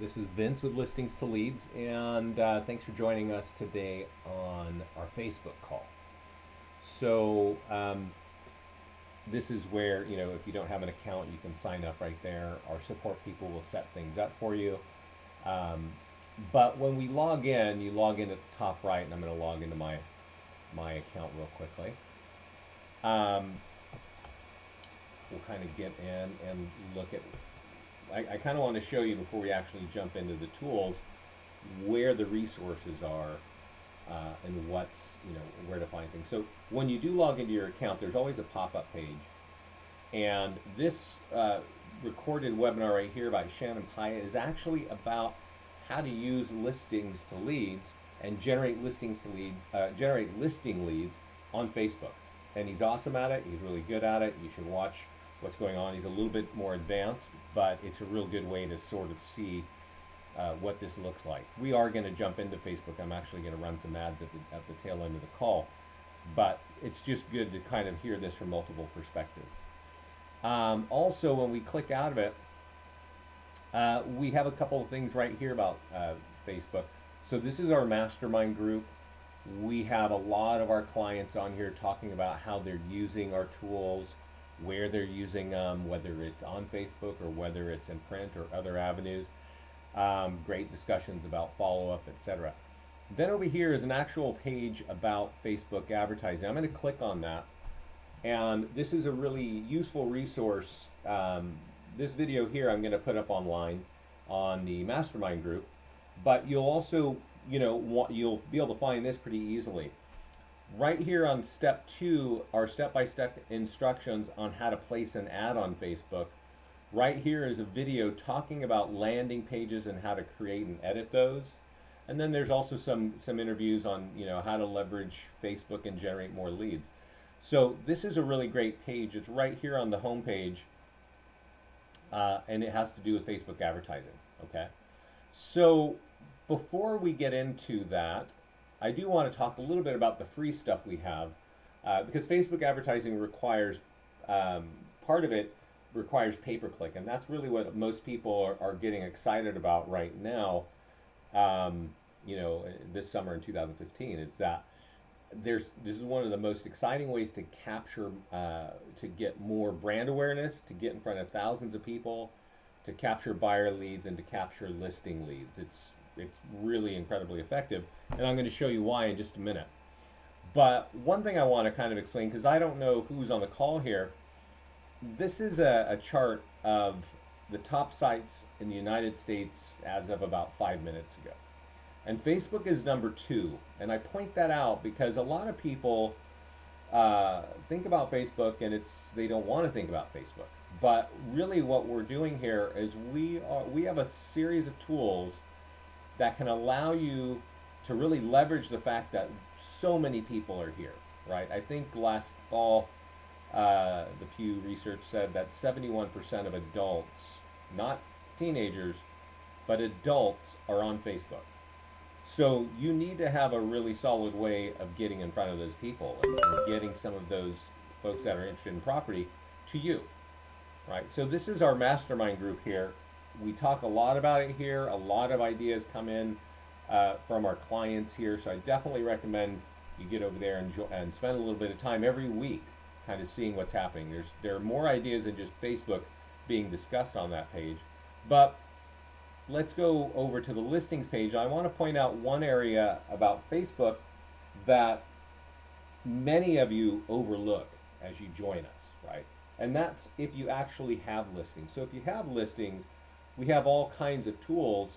This is Vince with Listings to Leads, and thanks for joining us today on our Facebook call. So, this is where, if you don't have an account, you can sign up right there. Our support people will set things up for you. But when we log in, you log in at the top right, and I'm going to log into my account real quickly. We'll kind of get in and look at, I kind of want to show you before we actually jump into the tools where the resources are and what's, where to find things. So when you do log into your account, there's always a pop-up page. And this recorded webinar right here by Shannon Pyatt is actually about how to use listings to leads and generate listing leads on Facebook. And he's awesome at it. He's really good at it. You should watch what's going on. He's a little bit more advanced, but it's a real good way to sort of see what this looks like. We are going to jump into Facebook. I'm actually going to run some ads at the tail end of the call, but it's just good to kind of hear this from multiple perspectives. Also, when we click out of it, we have a couple of things right here about Facebook. So this is our mastermind group. We have a lot of our clients on here talking about how they're using our tools, where they're using them, whether it's on Facebook or whether it's in print or other avenues. Great discussions about follow-up, etc. Then over here is an actual page about Facebook advertising. I'm going to click on that, and this is a really useful resource. This video here I'm going to put up online on the mastermind group, but you'll also, you'll be able to find this pretty easily. Right here on step 2 are step-by-step instructions on how to place an ad on Facebook. Right here is a video talking about landing pages and how to create and edit those. And then there's also some interviews on how to leverage Facebook and generate more leads. So this is a really great page. It's right here on the home page, and it has to do with Facebook advertising. Okay, so before we get into that, I do want to talk a little bit about the free stuff we have, because Facebook advertising requires, part of it requires pay-per-click, and that's really what most people are getting excited about right now, this summer in 2015, is that this is one of the most exciting ways to capture, to get more brand awareness, to get in front of thousands of people, to capture buyer leads, and to capture listing leads. It's really incredibly effective, and I'm going to show you why in just a minute. But one thing I want to kind of explain, because I don't know who's on the call here, this is a chart of the top sites in the United States as of about 5 minutes ago. And Facebook is number 2, and I point that out because a lot of people think about Facebook and they don't want to think about Facebook. But really what we're doing here is we have a series of tools that can allow you to really leverage the fact that so many people are here, right? I think last fall, the Pew research said that 71% of adults, not teenagers, but adults are on Facebook. So you need to have a really solid way of getting in front of those people and getting some of those folks that are interested in property to you, right? So this is our mastermind group here. We talk a lot about it here. A lot of ideas come in from our clients here. So I definitely recommend you get over there and spend a little bit of time every week kind of seeing what's happening. There are more ideas than just Facebook being discussed on that page. But let's go over to the listings page. I want to point out one area about Facebook that many of you overlook as you join us, right? And that's if you actually have listings. So if you have listings, we have all kinds of tools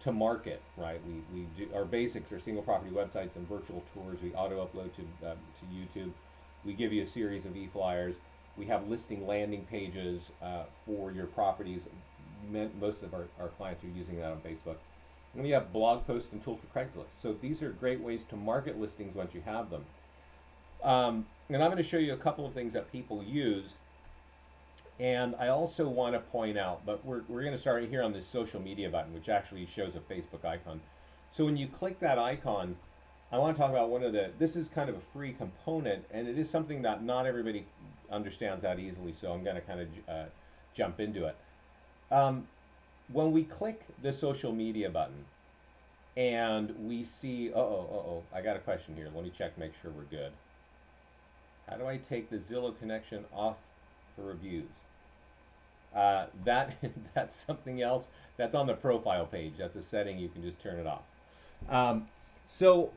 to market, right? We do our basics are single property websites and virtual tours. We auto upload to YouTube. We give you a series of e-flyers. We have listing landing pages for your properties. Most of our clients are using that on Facebook. And we have blog posts and tools for Craigslist. So these are great ways to market listings once you have them. And I'm going to show you a couple of things that people use. And I also want to point out, but we're going to start here on this social media button, which actually shows a Facebook icon. So when you click that icon, I want to talk about this is kind of a free component, and it is something that not everybody understands that easily, so I'm going to kind of jump into it. when we click the social media button and we see, I got a question here. Let me check, make sure we're good. How do I take the Zillow connection off for reviews? That that's something else. That's on the profile page. That's a setting. You can just turn it off. So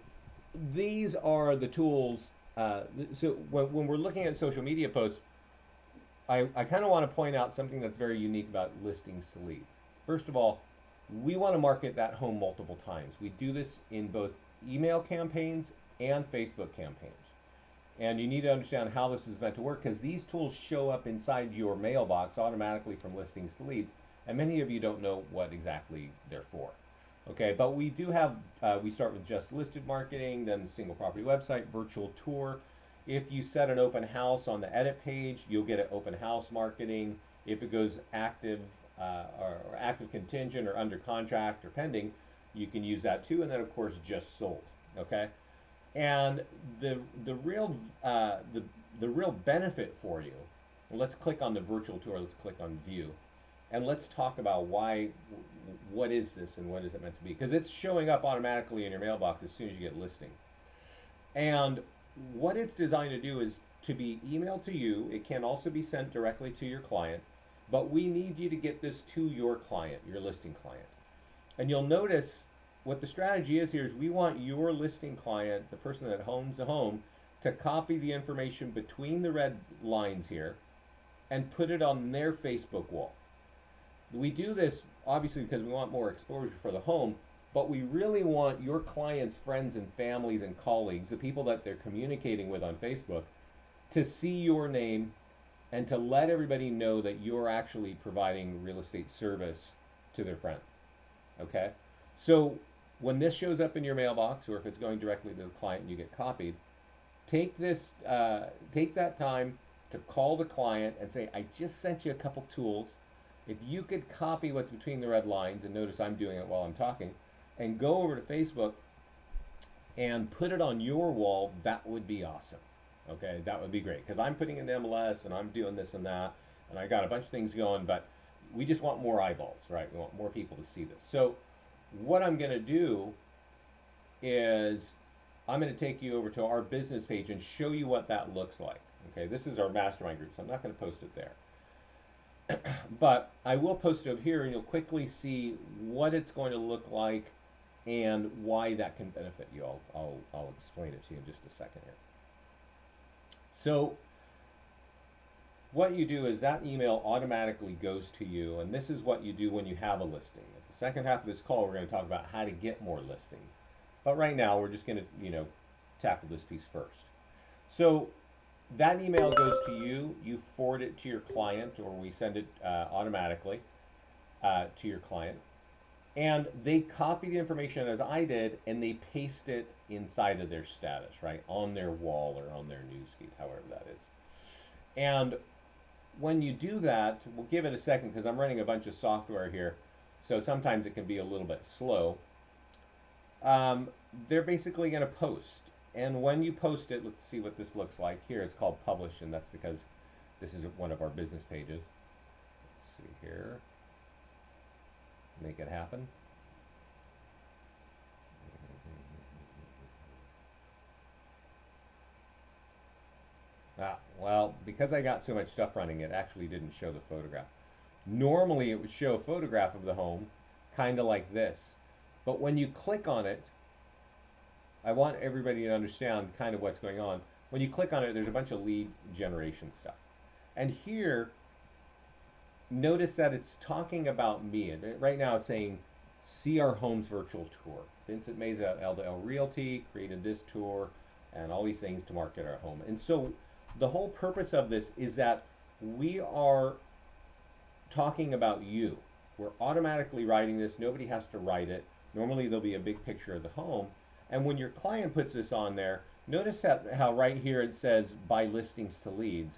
these are the tools. So when we're looking at social media posts, I kind of want to point out something that's very unique about listings to leads. First of all, we want to market that home multiple times. We do this in both email campaigns and Facebook campaigns. And you need to understand how this is meant to work, because these tools show up inside your mailbox automatically from listings to leads. And many of you don't know what exactly they're for. Okay, but we do have, we start with just listed marketing, then single property website, virtual tour. If you set an open house on the edit page, you'll get an open house marketing. If it goes active or active contingent or under contract or pending, you can use that too. And then of course just sold. Okay, and the real benefit for you. Let's click on the virtual tour. Let's click on view, and let's talk about what is this and what is it meant to be? Because it's showing up automatically in your mailbox as soon as you get listing. And what it's designed to do is to be emailed to you. It can also be sent directly to your client, but we need you to get this to your client, your listing client. And you'll notice what the strategy is here is we want your listing client, the person that owns the home, to copy the information between the red lines here and put it on their Facebook wall. We do this obviously because we want more exposure for the home, but we really want your clients' friends and families and colleagues, the people that they're communicating with on Facebook, to see your name and to let everybody know that you're actually providing real estate service to their friend. Okay? So when this shows up in your mailbox, or if it's going directly to the client and you get copied, take that time to call the client and say, I just sent you a couple tools. If you could copy what's between the red lines, and notice I'm doing it while I'm talking, and go over to Facebook and put it on your wall, that would be awesome. Okay, that would be great, because I'm putting in the MLS and I'm doing this and that, and I got a bunch of things going, but we just want more eyeballs, right? We want more people to see this. So what I'm going to do is I'm going to take you over to our business page and show you what that looks like. Okay, this is our mastermind group, so I'm not going to post it there. But I will post it over here, and you'll quickly see what it's going to look like and why that can benefit you. I'll explain it to you in just a second here. So what you do is that email automatically goes to you, and this is what you do when you have a listing. At the second half of this call, we're going to talk about how to get more listings. But right now, we're just going to, tackle this piece first. So that email goes to you. You forward it to your client, or we send it automatically to your client. And they copy the information as I did, and they paste it inside of their status, right? On their wall or on their newsfeed, however that is. And when you do that, we'll give it a second because I'm running a bunch of software here, so sometimes it can be a little bit slow. They're basically going to post. And when you post it, let's see what this looks like. Here it's called publish, and that's because this is one of our business pages. Let's see here. Make it happen. Well, because I got so much stuff running, it actually didn't show the photograph. Normally it would show a photograph of the home, kind of like this. But when you click on it, I want everybody to understand kind of what's going on. When you click on it, there's a bunch of lead generation stuff. And here, notice that it's talking about me. And right now it's saying, see our home's virtual tour. Vincent Meza at L2L Realty created this tour and all these things to market our home. And so the whole purpose of this is that we are talking about you. We're automatically writing this. Nobody has to write it. Normally there'll be a big picture of the home. And when your client puts this on there, notice how right here it says by listings to leads.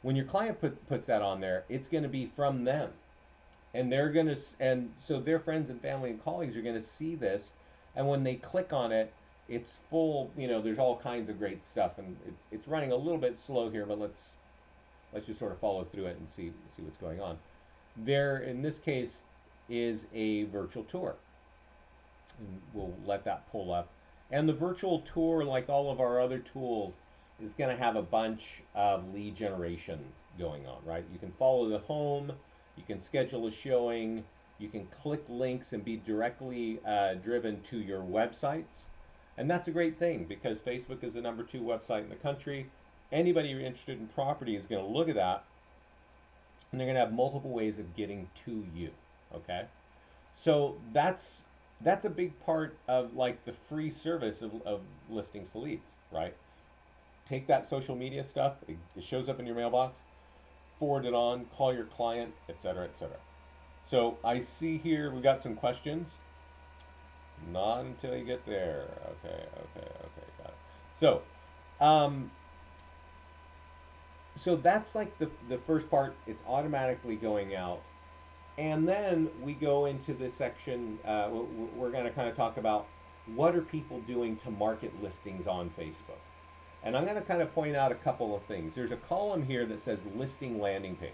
When your client puts that on there, it's going to be from them. And they're going to, and so their friends and family and colleagues are going to see this. And when they click on it, it's full, there's all kinds of great stuff. And it's running a little bit slow here, but let's just sort of follow through it and see what's going on. There, in this case, is a virtual tour. And we'll let that pull up. And the virtual tour, like all of our other tools, is going to have a bunch of lead generation going on, right? You can follow the home, you can schedule a showing, you can click links and be directly driven to your websites. And that's a great thing because Facebook is the #2 website in the country. Anybody interested in property is going to look at that, and they're going to have multiple ways of getting to you, okay? So that's a big part of like the free service of listings to leads, right? Take that social media stuff, it shows up in your mailbox, forward it on, call your client, etc., etc. So I see here we got some questions. Not until you get there. Okay, got it. So, so that's like the first part. It's automatically going out. And then we go into this section. We're going to kind of talk about what are people doing to market listings on Facebook. And I'm going to kind of point out a couple of things. There's a column here that says listing landing page.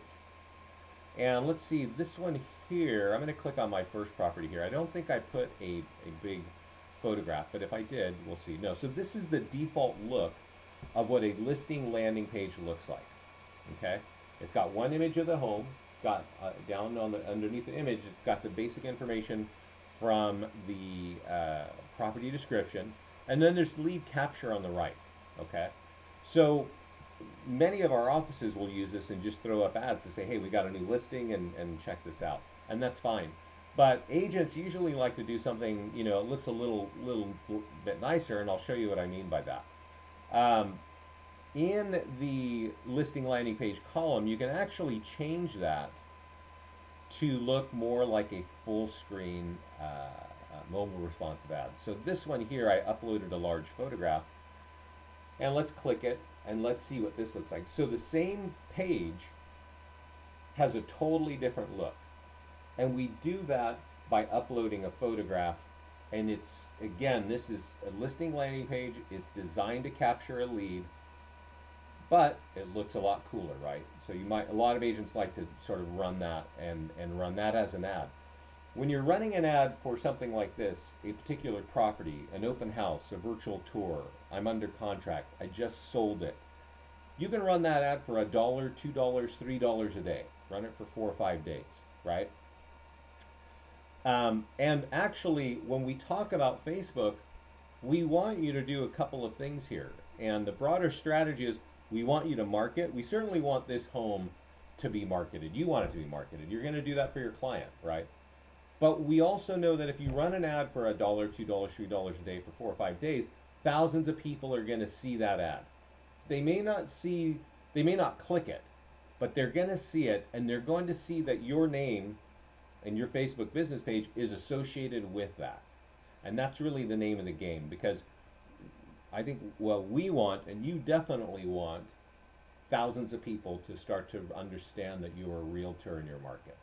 And let's see, this one here, I'm going to click on my first property here. I don't think I put a big photograph, but if I did, we'll see. No, so this is the default look of what a listing landing page looks like. Okay, it's got one image of the home. It's got down on the underneath the image, it's got the basic information from the property description, and then there's lead capture on the right. Okay, so many of our offices will use this and just throw up ads to say, hey, we got a new listing and check this out, and that's fine. But agents usually like to do something, you know, it looks a little bit nicer, and I'll show you what I mean by that. In the listing landing page column, you can actually change that to look more like a full screen mobile responsive ad. So this one here, I uploaded a large photograph, and let's click it and let's see what this looks like. So the same page has a totally different look, and we do that by uploading a photograph. And it's, again, this is a listing landing page. It's designed to capture a lead, but it looks a lot cooler, right? So you might, a lot of agents like to sort of run that and run that as an ad. When you're running an ad for something like this, a particular property, an open house, a virtual tour, I'm under contract, I just sold it, you can run that ad for $1, $2, $3 a day. Run it for 4 or 5 days, right? And actually, when we talk about Facebook, we want you to do a couple of things here. And the broader strategy is we want you to market. We certainly want this home to be marketed. You want it to be marketed. You're going to do that for your client, right? But we also know that if you run an ad for $1, $2, $3 a day for 4 or 5 days, thousands of people are going to see that ad. They may not click it, but they're going to see it, and they're going to see that your name and your Facebook business page is associated with that. And that's really the name of the game, because I think what we want, and you definitely want, thousands of people to start to understand that you're a realtor in your market.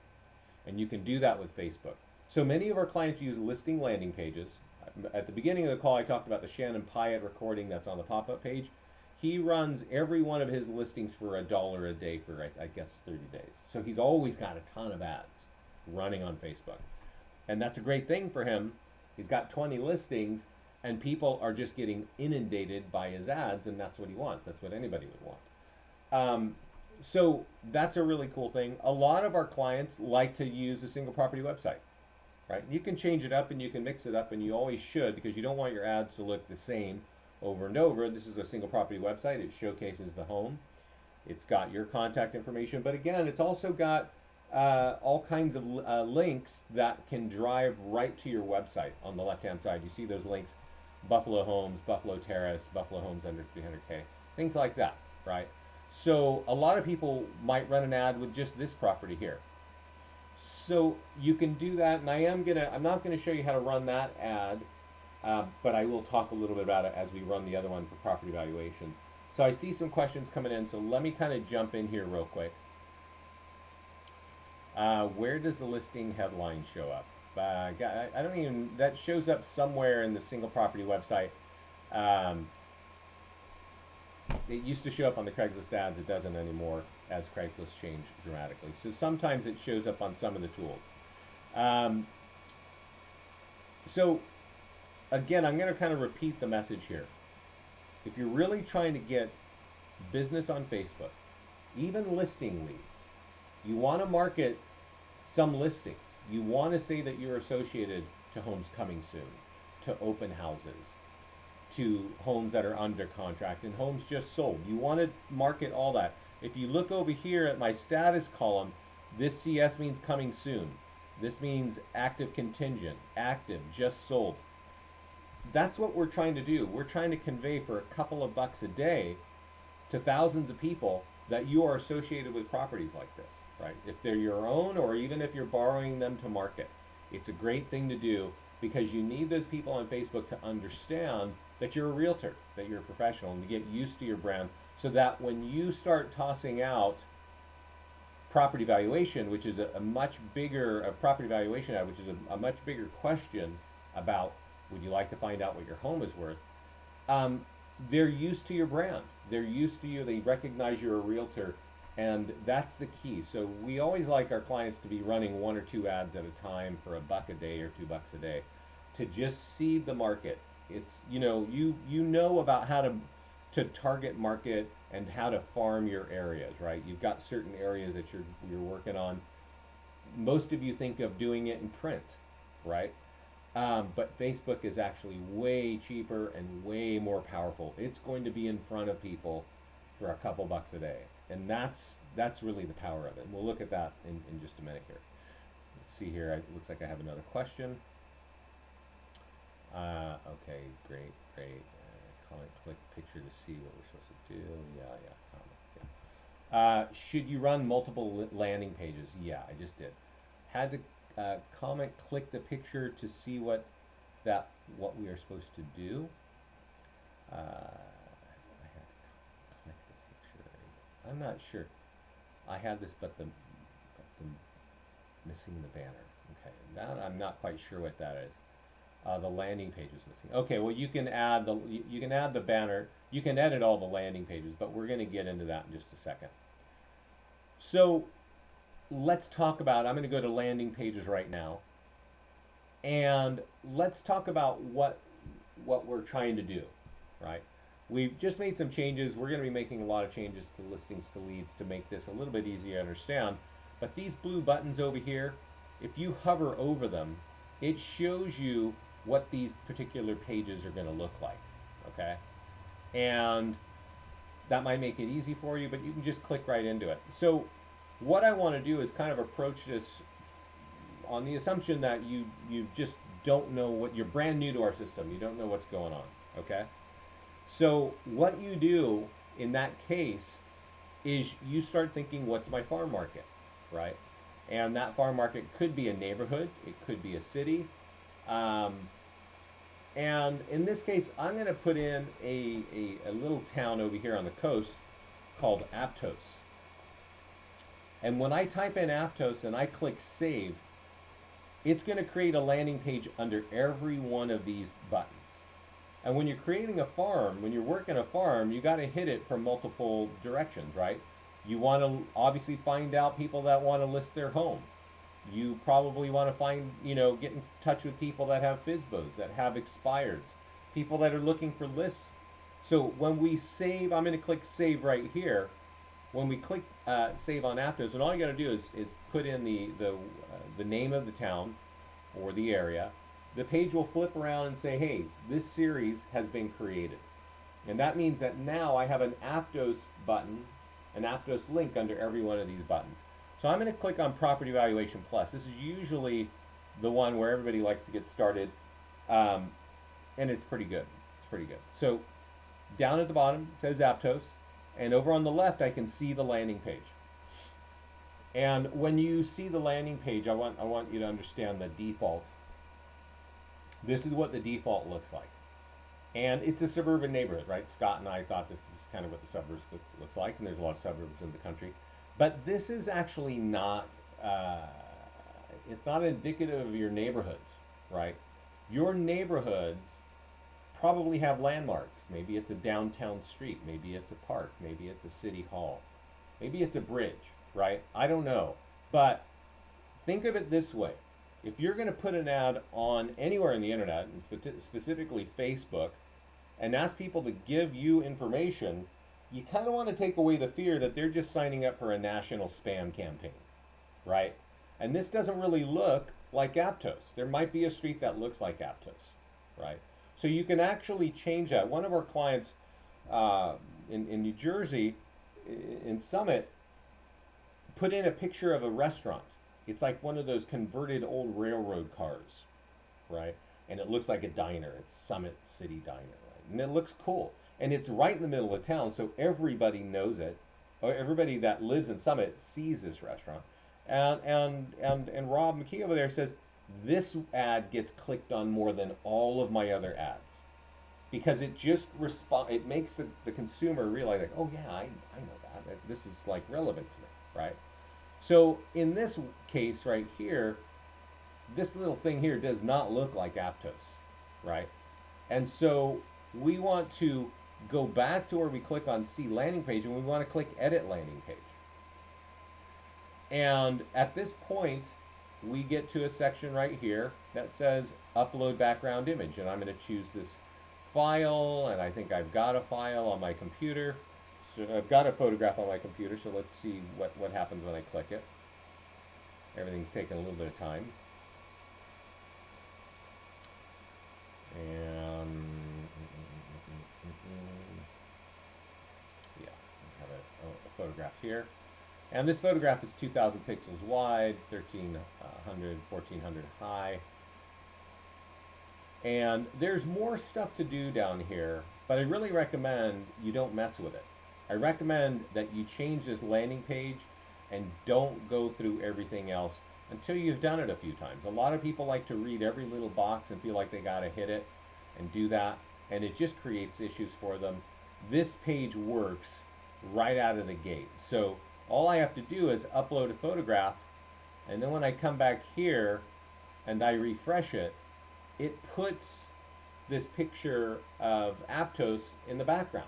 And you can do that with Facebook. So many of our clients use listing landing pages. At the beginning of the call, I talked about the Shannon Pyatt recording that's on the pop-up page. He runs every one of his listings for $1 a day for, I guess, 30 days. So he's always got a ton of ads running on Facebook. And that's a great thing for him. He's got 20 listings, and people are just getting inundated by his ads, and that's what he wants. That's what anybody would want. So that's a really cool thing. A lot of our clients like to use a single property website, right? You can change it up and you can mix it up, and you always should, because you don't want your ads to look the same over and over. This is a single property website. It showcases the home. It's got your contact information, but again, it's also got all kinds of links that can drive right to your website. On the left-hand side, you see those links: Buffalo Homes, Buffalo Terrace, Buffalo Homes under 300K, things like that, right? So a lot of people might run an ad with just this property here. So you can do that, and I'm not gonna show you how to run that ad, but I will talk a little bit about it as we run the other one for property valuations. So I see some questions coming in, so let me kind of jump in here real quick. Where does the listing headline show up? I don't even, that shows up somewhere in the single property website. It used to show up on the Craigslist ads. It doesn't anymore, as Craigslist changed dramatically. So sometimes it shows up on some of the tools. Um, so again, I'm going to kind of repeat the message here. If you're really trying to get business on Facebook, even listing leads, you want to market some listings. You want to say that you're associated to homes coming soon, to open houses, to homes that are under contract and homes just sold. You want to market all that. If you look over here at my status column, this CS means coming soon. This means active contingent, active, just sold. That's what we're trying to do. We're trying to convey for a couple of bucks a day to thousands of people that you are associated with properties like this, right? If they're your own or even if you're borrowing them to market. It's a great thing to do because you need those people on Facebook to understand that you're a realtor, that you're a professional, and to get used to your brand so that when you start tossing out property valuation, which is a much bigger, property valuation ad, which is a much bigger question about would you like to find out what your home is worth, they're used to your brand. They're used to you. They recognize you're a realtor, and that's the key. So we always like our clients to be running 1 or 2 ads at a time for $1 a day or $2 a day to just seed the market. It's, you know about how to target market and how to farm your areas, right? You've got certain areas that you're working on. Most of you think of doing it in print, right? But Facebook is actually way cheaper and way more powerful. It's going to be in front of people for a couple bucks a day. And that's really the power of it. And we'll look at that in just a minute here. Let's see here. It looks like I have another question. Okay, great. Comment, click picture to see what we're supposed to do. Yeah, comment, yeah. Should you run multiple landing pages? Yeah, I just did. Had to comment, click the picture to see what we are supposed to do. I had to click the picture. I'm not sure. I have this, but the missing the banner. Okay, now I'm not quite sure what that is. The landing page is missing. Okay, well you can add the banner. You can edit all the landing pages, but we're going to get into that in just a second. So let's talk about, I'm going to go to landing pages right now, and let's talk about what we're trying to do, right? We've just made some changes. We're going to be making a lot of changes to listings to leads to make this a little bit easier to understand. But these blue buttons over here, if you hover over them, it shows you what these particular pages are going to look like, okay? And that might make it easy for you, but you can just click right into it. So what I want to do is kind of approach this on the assumption that you just don't know you're brand new to our system. You don't know what's going on, okay? So what you do in that case is you start thinking, what's my farm market, right? And that farm market could be a neighborhood, it could be a city. And in this case, I'm going to put in a little town over here on the coast called Aptos. And when I type in Aptos and I click save, it's going to create a landing page under every one of these buttons. And when you're creating a farm, when you're working a farm, you got to hit it from multiple directions, right? You want to obviously find out people that want to list their home. You probably want to find, get in touch with people that have FSBOs, that have expireds, people that are looking for lists. So when we save, I'm going to click save right here. When we click save on Aptos, and all you got to do is put in the name of the town or the area. The page will flip around and say, hey, this series has been created. And that means that now I have an Aptos button, an Aptos link under every one of these buttons. So I'm going to click on Property Valuation Plus. This is usually the one where everybody likes to get started, and it's pretty good. It's pretty good. So down at the bottom it says Aptos, and over on the left I can see the landing page. And when you see the landing page, I want you to understand the default. This is what the default looks like. And it's a suburban neighborhood, right? Scott and I thought this is kind of what the suburbs looks like, and there's a lot of suburbs in the country. But this is actually not, it's not indicative of your neighborhoods, right? Your neighborhoods probably have landmarks. Maybe it's a downtown street, maybe it's a park, maybe it's a city hall, maybe it's a bridge, right? I don't know. But think of it this way. If you're going to put an ad on anywhere in the internet, and specifically Facebook, and ask people to give you information, you kind of want to take away the fear that they're just signing up for a national spam campaign, right? And this doesn't really look like Aptos. There might be a street that looks like Aptos, right? So you can actually change that. One of our clients in New Jersey, in Summit, put in a picture of a restaurant. It's like one of those converted old railroad cars, right? And it looks like a diner. It's Summit City Diner, right? And it looks cool. And it's right in the middle of town, so everybody knows it. Or everybody that lives in Summit sees this restaurant. And Rob McKee over there says, this ad gets clicked on more than all of my other ads. Because it just it makes the consumer realize, like, oh yeah, I know that. This is like relevant to me, right? So in this case right here, this little thing here does not look like Aptos, right? And so we want to go back to where we click on See Landing Page, and we want to click Edit Landing Page. And at this point, we get to a section right here that says Upload Background Image, and I'm going to choose this file, and I think I've got a file on my computer. So I've got a photograph on my computer, so let's see what happens when I click it. Everything's taking a little bit of time. And yeah, I have a photograph here. And this photograph is 2,000 pixels wide, 1,300, 1,400 high. And there's more stuff to do down here, but I really recommend you don't mess with it. I recommend that you change this landing page and don't go through everything else until you've done it a few times. A lot of people like to read every little box and feel like they gotta hit it and do that, and it just creates issues for them. This page works right out of the gate. So all I have to do is upload a photograph, and then when I come back here and I refresh it, it puts this picture of Aptos in the background.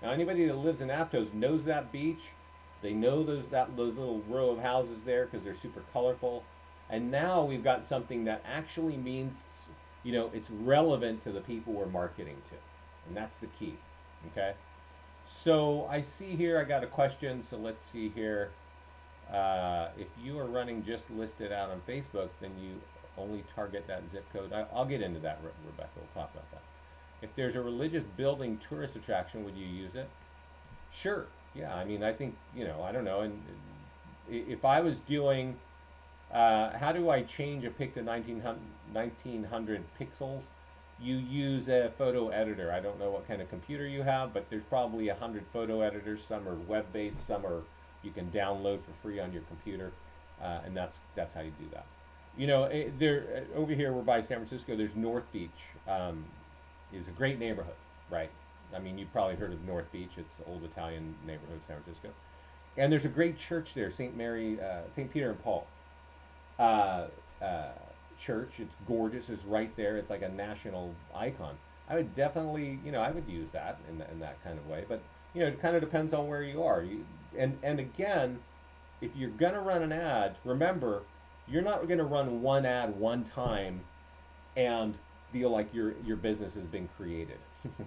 Now anybody that lives in Aptos knows that beach. They know those little row of houses there because they're super colorful. And now we've got something that actually means, you know, it's relevant to the people we're marketing to. And that's the key, okay? So I see here, I got a question, so let's see here. If you are running just listed out on Facebook, then you only target that zip code. I'll get into that, Rebecca, we'll talk about that. If there's a religious building tourist attraction, would you use it? Sure, yeah, I mean, I think, you know, I don't know, and if I was doing, how do I change a pic to 1900 pixels? You use a photo editor. I don't know what kind of computer you have, but there's probably 100 photo editors. Some are web-based, some are you can download for free on your computer, and that's how you do that. You know, over here we're by San Francisco. There's North Beach, is a great neighborhood, right? I mean, you've probably heard of North Beach. It's the old Italian neighborhood of San Francisco, and there's a great church there, St. Peter and Paul church. It's gorgeous. It's right there. It's like a national icon. I would definitely, you know, I would use that in that kind of way. But you know, it kind of depends on where you are. And again, if you're gonna run an ad, remember, you're not gonna run one ad one time and feel like your business has been created,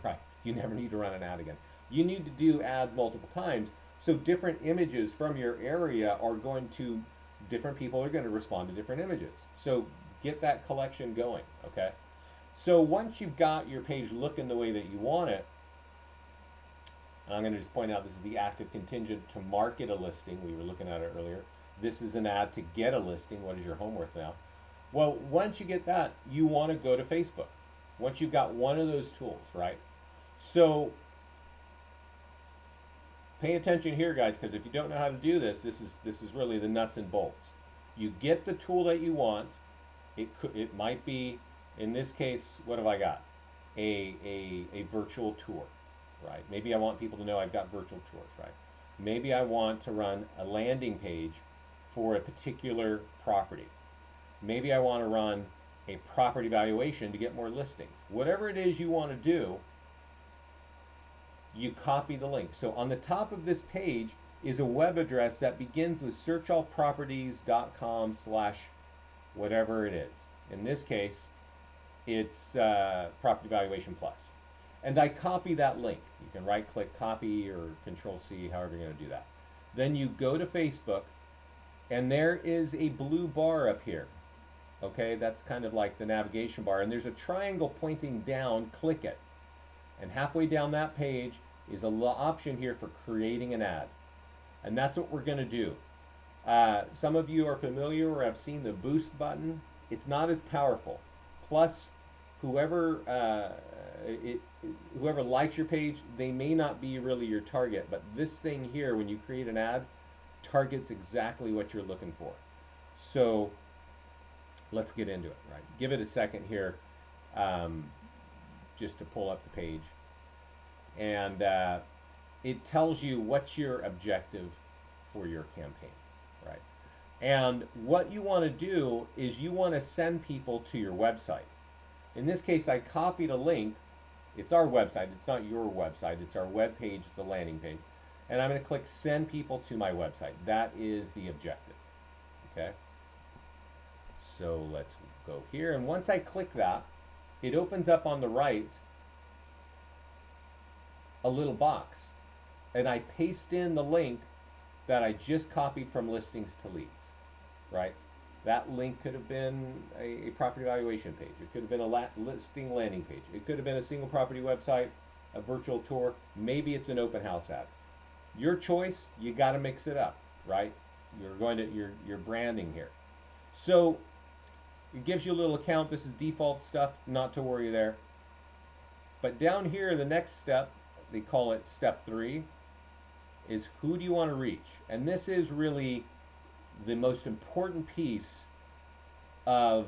right? You never need to run an ad again. You need to do ads multiple times. So different images from your area are going to, different people are going to respond to different images. So get that collection going, okay? So once you've got your page looking the way that you want it, and I'm going to just point out this is the active contingent to market a listing. We were looking at it earlier. This is an ad to get a listing. What is your home worth now? Well, once you get that, you want to go to Facebook. Once you've got one of those tools, right? So pay attention here, guys, because if you don't know how to do this, this is really the nuts and bolts. You get the tool that you want. It might be, in this case, what have I got? A virtual tour, right? Maybe I want people to know I've got virtual tours, right? Maybe I want to run a landing page for a particular property. Maybe I want to run a property valuation to get more listings. Whatever it is you want to do, you copy the link. So on the top of this page is a web address that begins with searchallproperties.com/, whatever it is. In this case, it's Property Valuation Plus. And I copy that link. You can right click copy or control C, however you're going to do that. Then you go to Facebook, and there is a blue bar up here. Okay, that's kind of like the navigation bar. And there's a triangle pointing down, click it. And halfway down that page is an option here for creating an ad. And that's what we're going to do. Some of you are familiar or have seen the boost button. It's not as powerful. Plus, whoever likes your page, they may not be really your target, but this thing here, when you create an ad, targets exactly what you're looking for. So let's get into it, right? Give it a second here, just to pull up the page. And it tells you what's your objective for your campaign, right? And what you want to do is you want to send people to your website. In this case, I copied a link. It's our website. It's not your website. It's our web page. It's a landing page. And I'm going to click send people to my website. That is the objective. Okay. So let's go here. And once I click that, it opens up on the right a little box. And I paste in the link that I just copied from listings to leads, right? That link could have been a property valuation page. It could have been a listing landing page. It could have been a single property website, a virtual tour. Maybe it's an open house ad. Your choice. You got to mix it up, right? You're branding here. So it gives you a little account. This is default stuff. Not to worry there. But down here, the next step, they call it step 3, is who do you want to reach? And this is really the most important piece of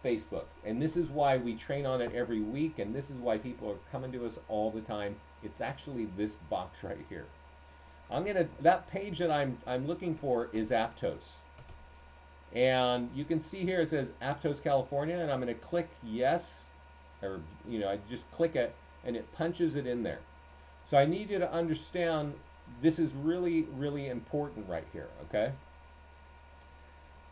Facebook. And this is why we train on it every week, and this is why people are coming to us all the time. It's actually this box right here. That page that I'm looking for is Aptos. And you can see here it says Aptos, California, and I'm going to click yes, or I just click it and it punches it in there. So I need you to understand this is really, really important right here, okay?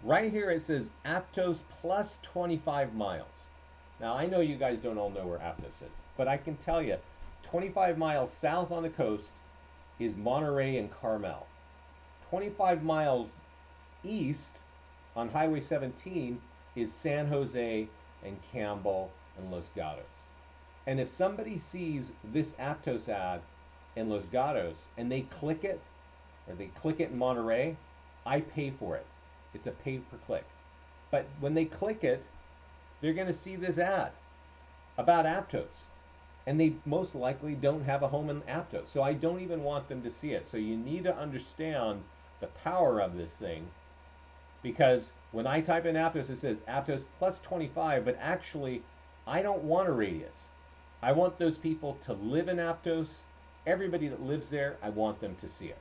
Right here it says Aptos plus 25 miles. Now I know you guys don't all know where Aptos is, but I can tell you 25 miles south on the coast is Monterey and Carmel. 25 miles east on Highway 17 is San Jose and Campbell and Los Gatos. And if somebody sees this Aptos ad in Los Gatos and they click it, or they click it in Monterey, I pay for it. It's a pay per click. But when they click it, they're going to see this ad about Aptos. And they most likely don't have a home in Aptos. So I don't even want them to see it. So you need to understand the power of this thing. Because when I type in Aptos, it says Aptos plus 25, but actually I don't want a radius. I want those people to live in Aptos. Everybody that lives there, I want them to see it.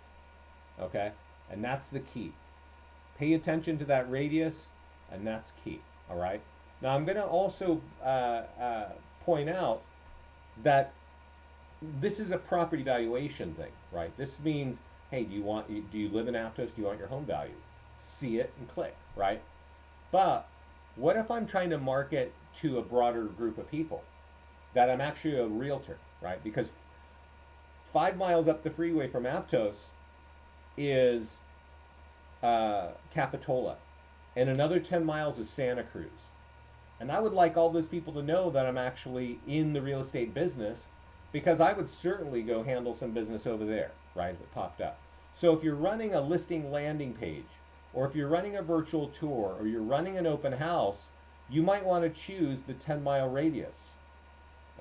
Okay? And that's the key. Pay attention to that radius, and that's key. All right? Now I'm going to also point out that this is a property valuation thing, right? This means, hey, do you live in Aptos? Do you want your home value? See it and click, right? But what if I'm trying to market to a broader group of people, that I'm actually a realtor, right? Because 5 miles up the freeway from Aptos is Capitola, and another 10 miles is Santa Cruz. And I would like all those people to know that I'm actually in the real estate business, because I would certainly go handle some business over there, right, if it popped up. So if you're running a listing landing page, or if you're running a virtual tour, or you're running an open house, you might want to choose the 10-mile radius,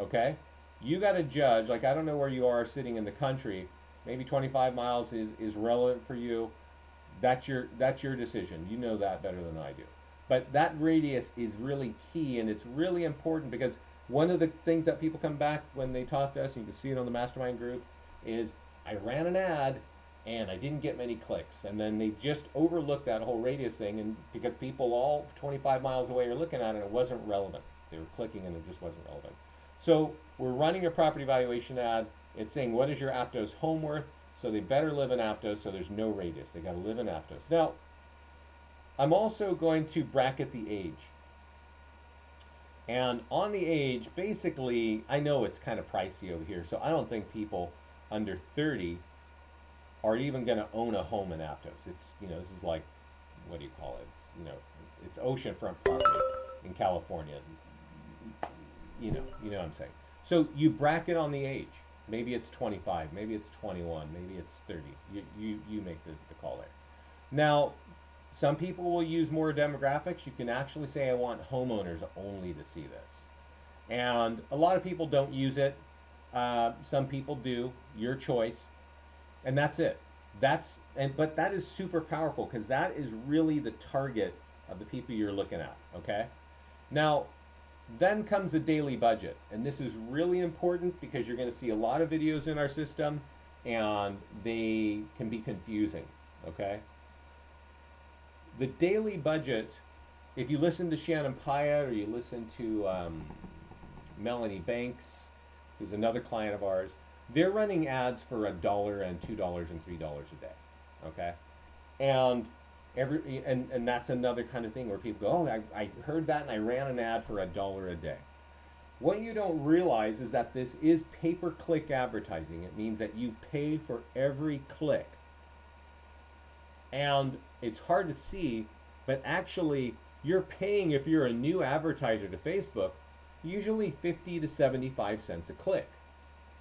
okay? You got to judge, like I don't know where you are sitting in the country, maybe 25 miles is relevant for you. That's your decision. You know that better than I do. But that radius is really key, and it's really important, because one of the things that people come back when they talk to us, and you can see it on the mastermind group, is I ran an ad and I didn't get many clicks. And then they just overlook that whole radius thing, and because people all 25 miles away are looking at it, it wasn't relevant. They were clicking and it just wasn't relevant. So we're running a property valuation ad. It's saying, what is your Aptos home worth? So they better live in Aptos, so there's no radius. They got to live in Aptos. Now, I'm also going to bracket the age. And on the age, basically, I know it's kind of pricey over here, so I don't think people under 30 are even going to own a home in Aptos. It's, this is like, what do you call it? It's oceanfront property in California. You know what I'm saying. So you bracket on the age. Maybe it's 25, maybe it's 21, maybe it's 30. You make the call there. Now, some people will use more demographics. You can actually say, I want homeowners only to see this. And a lot of people don't use it. Some people do. Your choice. And that's it. But that is super powerful because that is really the target of the people you're looking at. Okay. Now, then comes the daily budget. And this is really important because you're going to see a lot of videos in our system and they can be confusing. Okay. The daily budget, if you listen to Shannon Pyatt or you listen to Melanie Banks, who's another client of ours, they're running ads for $1 and $2 and $3 a day, okay? And and that's another kind of thing where people go, oh, I heard that and I ran an ad for $1 a day. What you don't realize is that this is pay-per-click advertising. It means that you pay for every click. And it's hard to see, but actually you're paying, if you're a new advertiser to Facebook, usually 50 to 75 cents a click.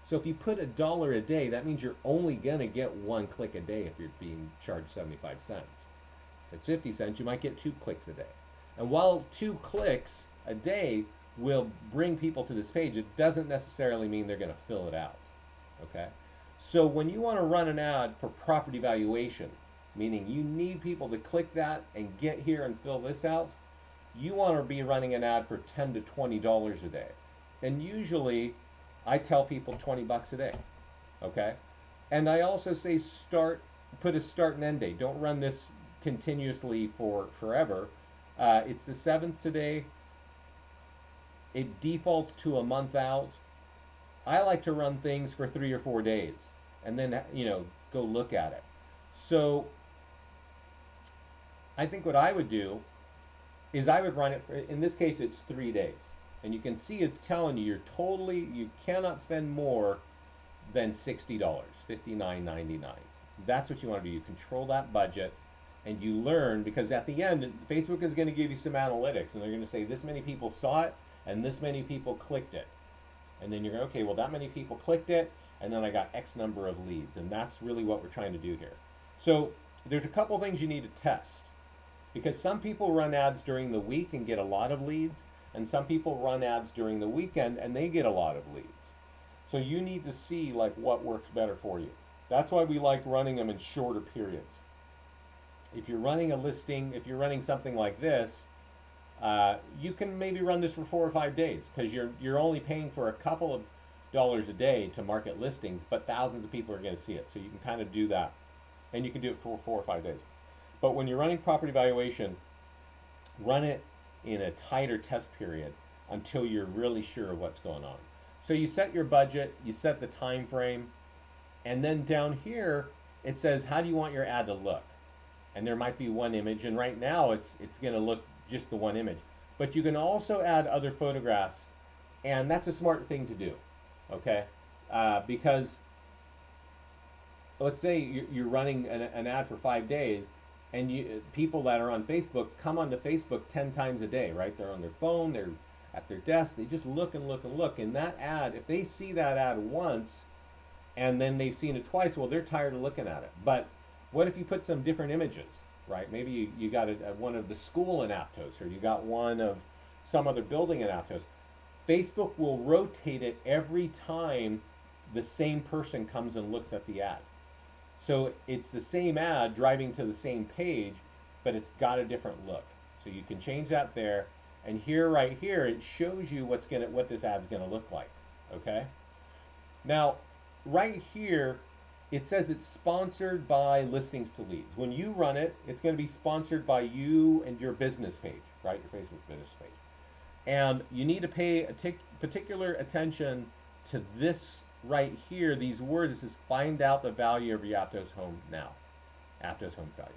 So if you put $1 a day, that means you're only going to get 1 click a day if you're being charged 75 cents. If it's 50 cents, you might get 2 clicks a day. And while 2 clicks a day will bring people to this page, it doesn't necessarily mean they're going to fill it out. Okay? So when you want to run an ad for property valuation, meaning you need people to click that and get here and fill this out, you want to be running an ad for $10 to $20 a day. And usually I tell people 20 bucks a day. Okay? And I also say put a start and end date. Don't run this continuously for forever. It's the 7th today. It defaults to a month out. I like to run things for 3 or 4 days and then, go look at it. So I think what I would do is I would run it, in this case it's 3 days. And you can see it's telling you you cannot spend more than $60, $59.99. That's what you want to do. You control that budget and you learn, because at the end, Facebook is going to give you some analytics and they're going to say this many people saw it and this many people clicked it. And then you're going, okay, well that many people clicked it and then I got X number of leads. And that's really what we're trying to do here. So there's a couple things you need to test, because some people run ads during the week and get a lot of leads, and some people run ads during the weekend and they get a lot of leads. So you need to see what works better for you. That's why we like running them in shorter periods. If you're running a listing, if you're running something like this, you can maybe run this for 4 or 5 days, because you're only paying for a couple of dollars a day to market listings, but thousands of people are going to see it. So you can kind of do that, and you can do it for 4 or 5 days. But when you're running property valuation, run it in a tighter test period until you're really sure of what's going on. So you set your budget, you set the time frame, and then down here it says, how do you want your ad to look? And there might be one image, and right now it's going to look just the one image. But you can also add other photographs, and that's a smart thing to do, okay? Because let's say you're running an ad for 5 days, and people that are on Facebook come onto Facebook 10 times a day, right? They're on their phone, they're at their desk, they just look and look and look. And that ad, if they see that ad once and then they've seen it twice, well, they're tired of looking at it. But what if you put some different images, right? Maybe you got one of the school in Aptos, or you got one of some other building in Aptos. Facebook will rotate it every time the same person comes and looks at the ad. So it's the same ad driving to the same page, but it's got a different look. So you can change that there. And here, right here, it shows you what this ad's gonna look like, okay? Now, right here, it says it's sponsored by Listings to Leads. When you run it, it's gonna be sponsored by you and your business page, right? Your Facebook business page. And you need to pay particular attention to this right here, these words. This is find out the value of your Aptos home now. Aptos home's value.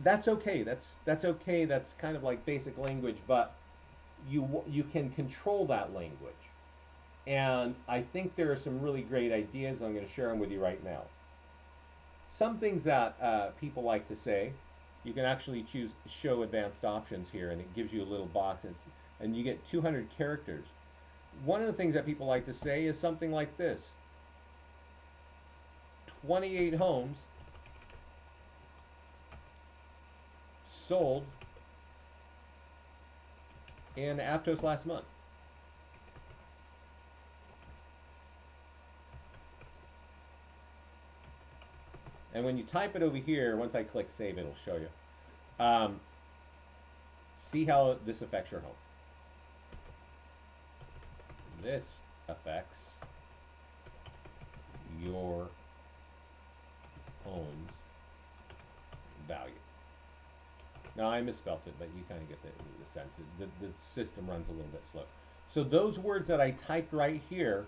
That's okay. That's okay. That's kind of like basic language, but you can control that language. And I think there are some really great ideas. I'm going to share them with you right now. Some things that people like to say, you can actually choose show advanced options here, and it gives you a little box, and you get 200 characters. One of the things that people like to say is something like this: 28 homes sold in Aptos last month. And when you type it over here, once I click save, it'll show you. See how this affects your home. This affects your home's value. Now, I misspelled it, but you kind of get the sense. The system runs a little bit slow. So those words that I typed right here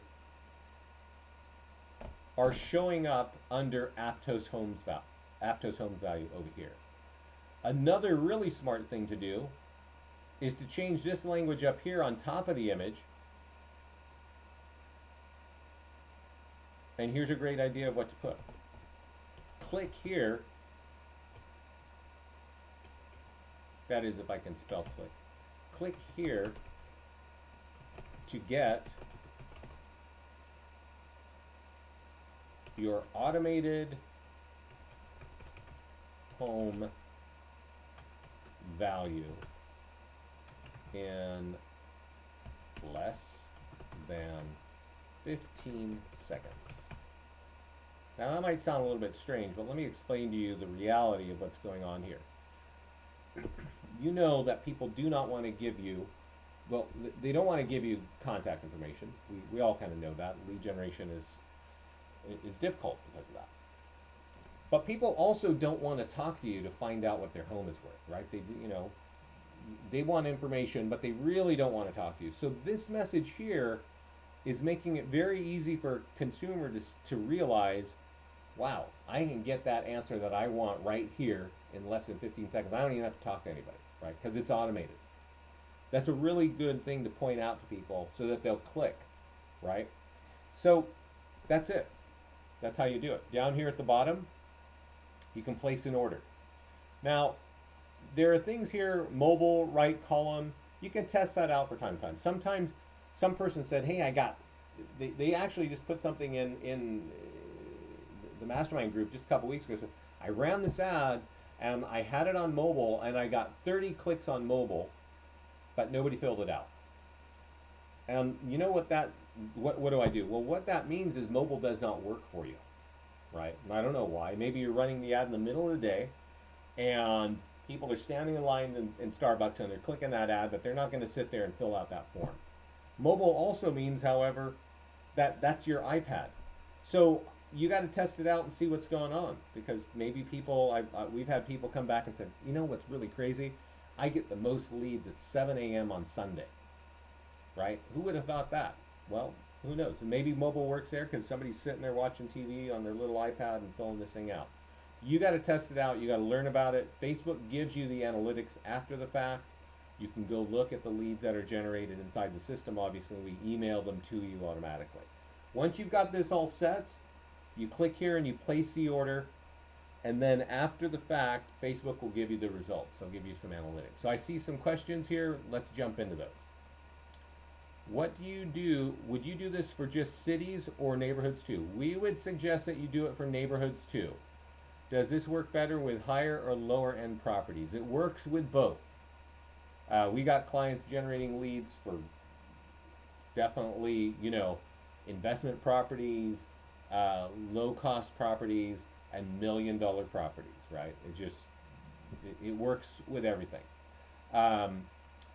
are showing up under Aptos Homes value over here. Another really smart thing to do is to change this language up here on top of the image. And here's a great idea of what to put. Click here. That is, if I can spell click. Click here to get your automated home value in less than 15 seconds. Now that might sound a little bit strange, but let me explain to you the reality of what's going on here. You know that people do not want to give you, well, they don't want to give you contact information. We all kind of know that. Lead generation is difficult because of that. But people also don't want to talk to you to find out what their home is worth, right? They want information, but they really don't want to talk to you. So this message here is making it very easy for consumers to realize, wow, I can get that answer that I want right here in less than 15 seconds. I don't even have to talk to anybody, right? Because it's automated. That's a really good thing to point out to people so that they'll click, right? So that's it. That's how you do it. Down here at the bottom, you can place an order. Now, there are things here, mobile, right column. You can test that out from time to time. Sometimes some person said, hey, they actually just put something in the mastermind group just a couple weeks ago. Said, I ran this ad and I had it on mobile and I got 30 clicks on mobile, but nobody filled it out. And you know what do I do? Well, what that means is mobile does not work for you, right? And I don't know why. Maybe you're running the ad in the middle of the day and people are standing in line in Starbucks and they're clicking that ad, but they're not going to sit there and fill out that form. Mobile also means, however, that's your iPad. So you got to test it out and see what's going on, because maybe we've had people come back and said, you know what's really crazy? I get the most leads at 7 a.m. on Sunday, right? Who would have thought that? Well, who knows? And maybe mobile works there because somebody's sitting there watching TV on their little iPad and filling this thing out. You got to test it out. You got to learn about it. Facebook gives you the analytics after the fact. You can go look at the leads that are generated inside the system. Obviously, we email them to you automatically. Once you've got this all set, you click here and you place the order. And then after the fact, Facebook will give you the results. They'll give you some analytics. So I see some questions here. Let's jump into those. What do you do? Would you do this for just cities or neighborhoods too? We would suggest that you do it for neighborhoods too. Does this work better with higher or lower end properties? It works with both. We got clients generating leads for definitely, investment properties, low cost properties, and $1 million properties, right? It works with everything.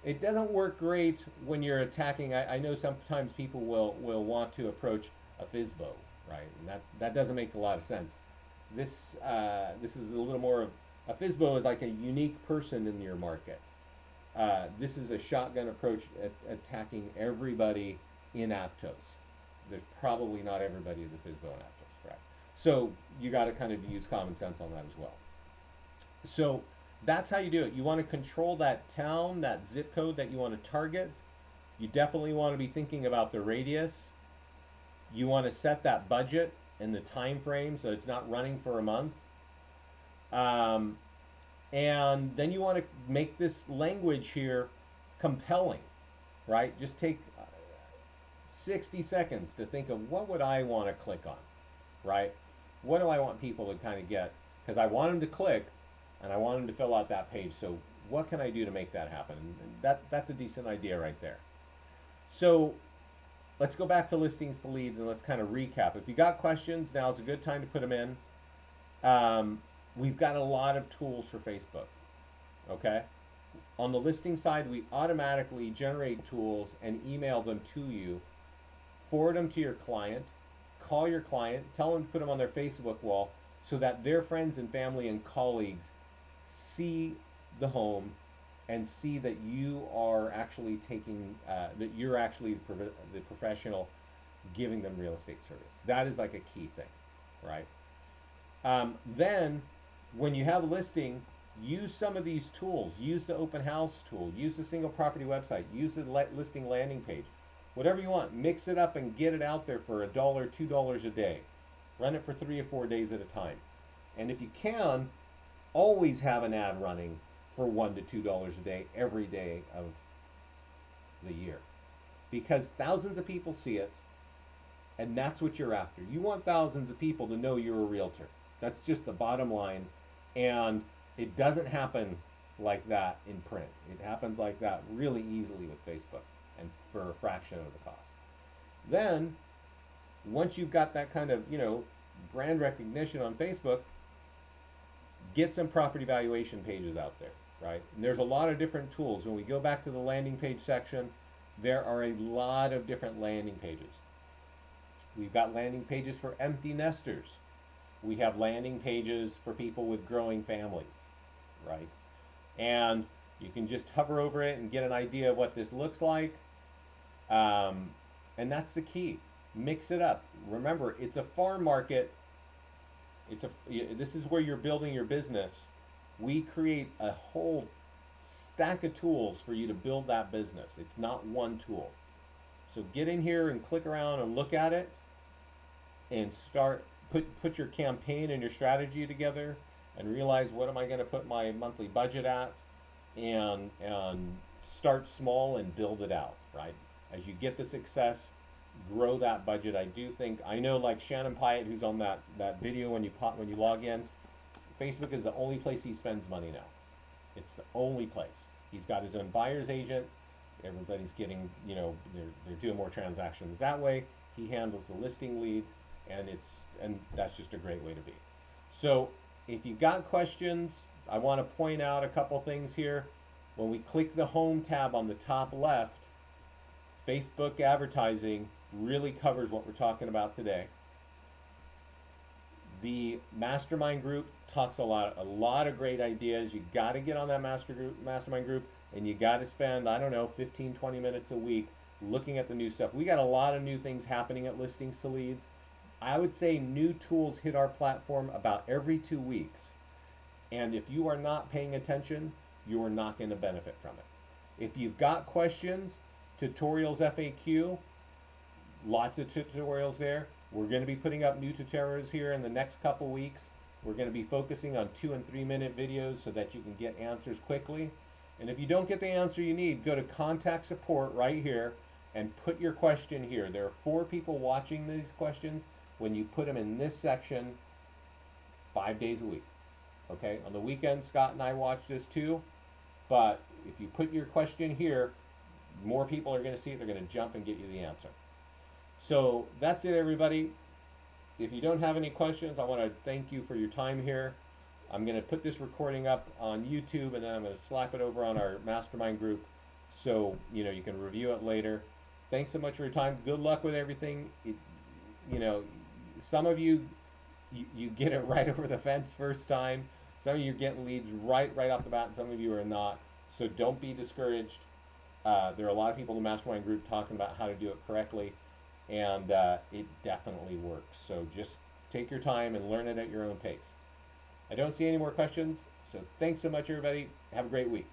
It doesn't work great when you're attacking. I know sometimes people will want to approach a FSBO, right? And that doesn't make a lot of sense. This is a little more of a FSBO is like a unique person in your market. This is a shotgun approach at attacking everybody in Aptos. There's probably not everybody is a FSBO in Aptos, correct? So you got to kind of use common sense on that as well. So that's how you do it. You want to control that town, that zip code that you want to target. You definitely want to be thinking about the radius. You want to set that budget and the time frame so it's not running for a month. Um, and then you want to make this language here compelling, right? Just take 60 seconds to think of what would I want to click on, right? What do I want people to kind of get? Because I want them to click and I want them to fill out that page. So what can I do to make that happen? And that's a decent idea right there. So let's go back to listings to leads and let's kind of recap. If you got questions, now is a good time to put them in. We've got a lot of tools for Facebook, okay? On the listing side, we automatically generate tools and email them to you, forward them to your client, call your client, tell them to put them on their Facebook wall so that their friends and family and colleagues see the home and see that you are actually taking, that you're actually the professional giving them real estate service. That is like a key thing, right? Then when you have a listing, use some of these tools. Use the open house tool, use the single property website, use the listing landing page, whatever you want. Mix it up and get it out there for $1, $2 a day. Run it for 3 or 4 days at a time. And if you can, always have an ad running for $1 to $2 a day every day of the year, because thousands of people see it, and that's what you're after. You want thousands of people to know you're a realtor. That's just the bottom line. And it doesn't happen like that in print. It happens like that really easily with Facebook and for a fraction of the cost. Then, once you've got that kind of, brand recognition on Facebook, get some property valuation pages out there, right? And there's a lot of different tools. When we go back to the landing page section, there are a lot of different landing pages. We've got landing pages for empty nesters. We have landing pages for people with growing families, right? And you can just hover over it and get an idea of what this looks like. And that's the key. Mix it up. Remember, it's a farm market. This is where you're building your business. We create a whole stack of tools for you to build that business. It's not one tool. So get in here and click around and look at it and start put your campaign and your strategy together and realize, what am I going to put my monthly budget at, and start small and build it out, right? As you get the success, grow that budget. I know, like Shannon Pyatt, who's on that video when you log in, Facebook is the only place he spends money now. It's the only place. He's got his own buyer's agent. Everybody's getting, they're doing more transactions that way. He handles the listing leads, and that's just a great way to be. So if you've got questions, I want to point out a couple things here. When we click the home tab on the top left, Facebook advertising really covers what we're talking about today. The mastermind group talks a lot of great ideas. You got to get on that mastermind group, and you got to spend, 15, 20 minutes a week looking at the new stuff. We got a lot of new things happening at Listings to Leads. I would say new tools hit our platform about every 2 weeks. And if you are not paying attention, you are not going to benefit from it. If you've got questions, tutorials FAQ, lots of tutorials there. We're going to be putting up new tutorials here in the next couple weeks. We're going to be focusing on 2 and 3 minute videos so that you can get answers quickly. And if you don't get the answer you need, go to contact support right here and put your question here. There are 4 people watching these questions. When you put them in this section, 5 days a week. Okay, on the weekend, Scott and I watch this too. But if you put your question here, more people are going to see it. They're going to jump and get you the answer. So that's it, everybody. If you don't have any questions, I want to thank you for your time here. I'm going to put this recording up on YouTube, and then I'm going to slap it over on our mastermind group so you can review it later. Thanks so much for your time. Good luck with everything. Some of you get it right over the fence first time. Some of you are getting leads right off the bat, and some of you are not. So don't be discouraged. There are a lot of people in the mastermind group talking about how to do it correctly, and it definitely works. So just take your time and learn it at your own pace. I don't see any more questions. So thanks so much, everybody. Have a great week.